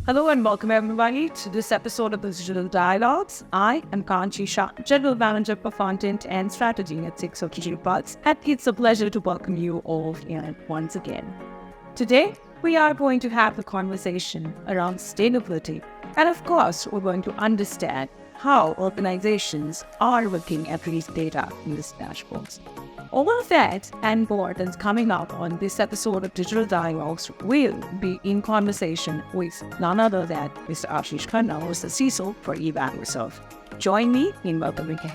Hello and welcome everybody to this episode of the Digital Dialogues. I am Kanchi Shah, General Manager for Content and Strategy at CISO Digital Buds, and it's a pleasure to welcome you all here once again. Today, we are going to have a conversation around sustainability, and of course, we're going to understand how organizations are looking at these data in these dashboards. All of that and more is coming up on this episode of Digital Dialogues will be in conversation with none other than Mr. Ashish Khanna, who is the CISO for Evalueserve. Join me in welcoming him.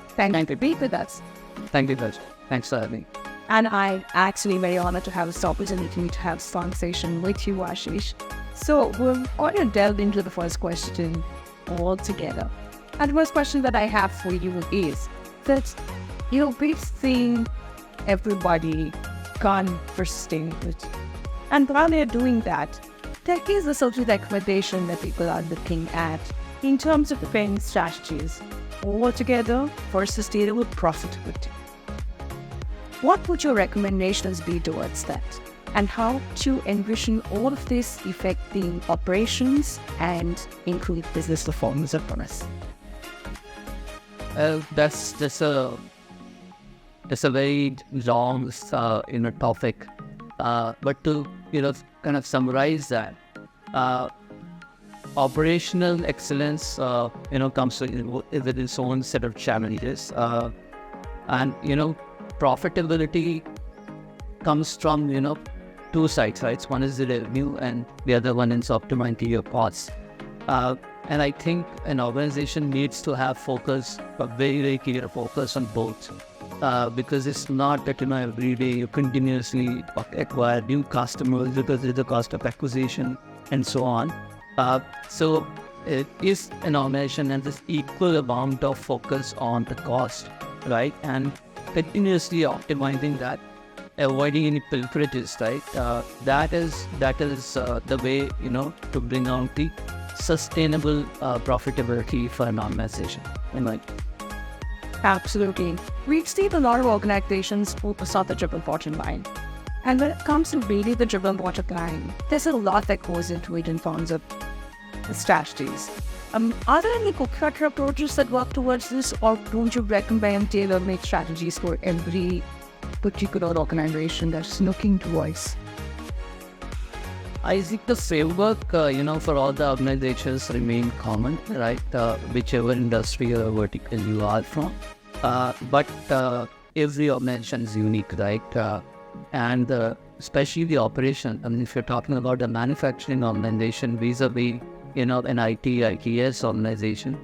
Thank you for being with us. Thank you, Raj. Thanks for having me. And I'm actually very honored to have this opportunity to have this conversation with you, Ashish. So we're going to delve into the first question all together. And the first question that I have for you is that we've seen everybody gone for sustainability. And while they're doing that, there is a social recommendation that people are looking at in terms of preparing strategies altogether for sustainable profitability. What would your recommendations be towards that? And how to envision all of this affecting operations and improve business performance for us? That's a very long topic, but to kind of summarize that, operational excellence comes with its own set of challenges, and profitability comes from two sides, right? One is the revenue, and the other one is optimizing your costs. And I think an organization needs to have focus, a very, very clear focus on both. Because it's not that every day you continuously acquire new customers because there's the cost of acquisition and so on. So it is an organization and this equal amount of focus on the cost, right? And continuously optimizing that, avoiding any pilferages, right? That is the way to bring out the sustainable profitability for an organization. Absolutely. We've seen a lot of organizations focus on the triple bottom line. And when it comes to really the triple bottom line, there's a lot that goes into it in terms of the strategies. Are there any cookie-cutter approaches that work towards this, or don't you recommend tailor-made strategies for every particular organization that's looking towards? I think the framework, for all the organizations remain common, right? Whichever industry or vertical you are from. But every organization is unique, right? And especially the operation. I mean, if you're talking about a manufacturing organization vis-a-vis, an ITS organization,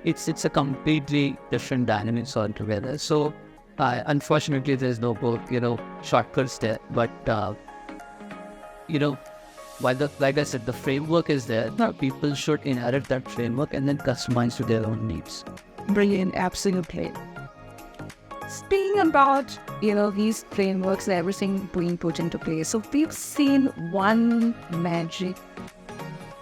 it's a completely different dynamics altogether. So, unfortunately, there's no shortcuts there. But, like I said, the framework is there. People should inherit that framework and then customize to their own needs. Brilliant, absolutely. Speaking about, these frameworks and everything being put into place, so we've seen one magic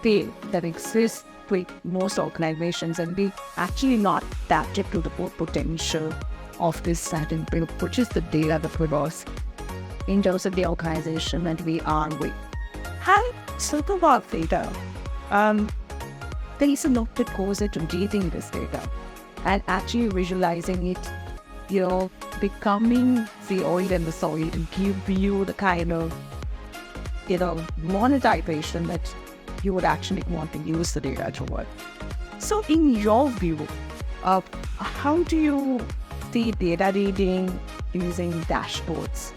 pill that exists with most organizations, and we actually not tapped into the full potential of this certain pill, which is the data that we lost in terms of the organization that we are with. Having spoken about data, there is a lot that goes into reading this data and actually visualizing it, becoming the oil and the soil to give you the kind of, monetization that you would actually want to use the data toward. So in your view, how do you see data reading using dashboards,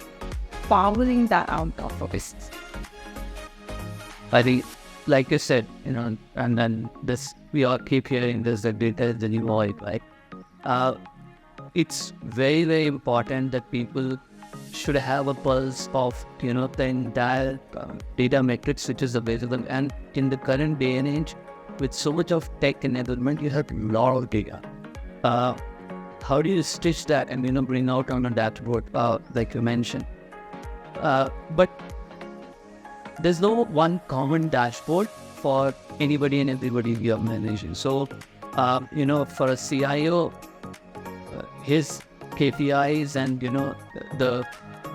powering that out of a business? I think, like you said, and then this, we all keep hearing this, that data is the new oil, right? It's very, very important that people should have a pulse of, the entire data metrics which is available. And in the current day and age, with so much of tech enablement, you have a lot of data. How do you stitch that and, bring out on a dashboard, like you mentioned? But there's no one common dashboard for anybody and everybody in the organization. So, for a CIO, his KPIs and, the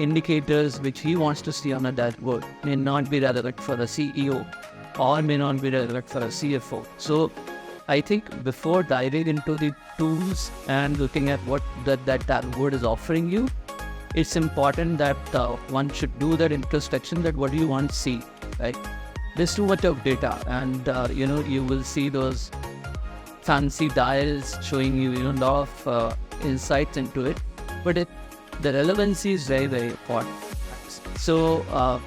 indicators which he wants to see on a dashboard may not be relevant for the CEO or may not be relevant for a CFO. So I think before diving into the tools and looking at what that dashboard is offering you, it's important that one should do that introspection, that what do you want to see, right? There's too much of data, and you will see those fancy dials showing you, a lot of insights into it, but the relevancy is very, very important. So,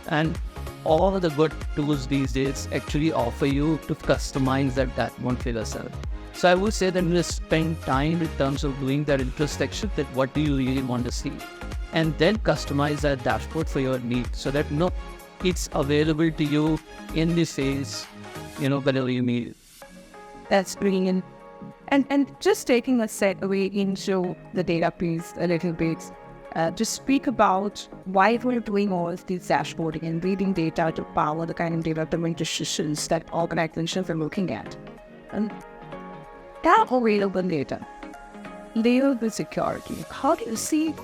and all the good tools these days actually offer you to customize that dashboard for yourself. So I would say that you spend time in terms of doing that introspection, that what do you really want to see, and then customize that dashboard for your needs, so that it's available to you in the phase, whenever you need it. That's brilliant. And just taking a set away into the data piece a little bit, to speak about why we're doing all of these dashboarding and reading data to power the kind of data-driven decisions that organizations are looking at. And that available data, layered with security. How do you see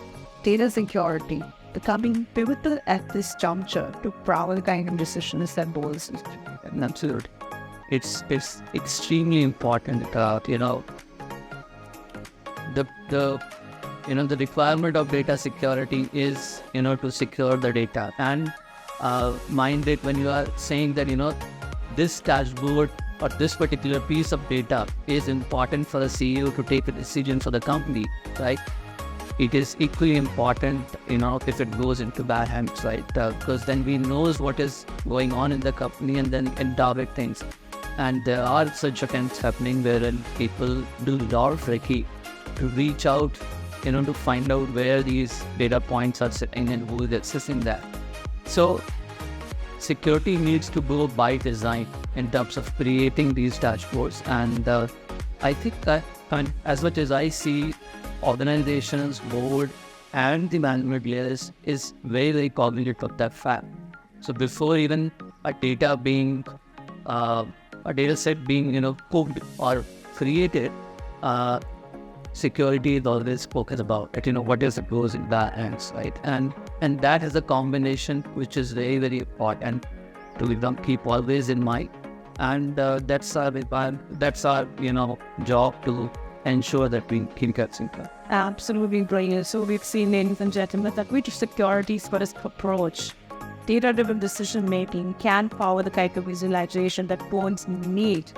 data security becoming pivotal at this juncture to power the kind of decisions that boards? Absolutely. It's extremely important. The requirement of data security is, to secure the data. And mind it, when you are saying that, this dashboard or this particular piece of data is important for the CEO to take a decision for the company, right? It is equally important, if it goes into bad hands, right? Because then we knows what is going on in the company and then can target things. And there are such attempts happening wherein people do a lot of recce to reach out, to find out where these data points are sitting and who is accessing that. So security needs to go by design in terms of creating these dashboards. And I think that, as much as I see organizations, board, and the management layers is very, very cognizant of that fact. So before even a data set being, cooked or created, security is always spoken about it. What is it goes in that hands, right? And that is a combination which is very, very important to keep always in mind. And that's our job to ensure that we keep getting that. Absolutely brilliant. So we've seen, ladies and gentlemen, that with security's first approach, data-driven decision-making can power the kind of visualization that boards need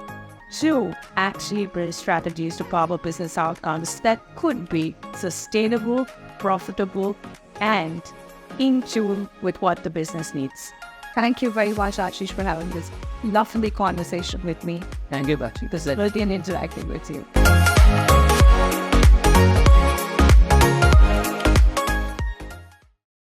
to actually build strategies to power business outcomes that could be sustainable, profitable, and in tune with what the business needs. Thank you very much, Ashish, for having this lovely conversation with me. Thank you, Bachi. This is brilliant interacting with you.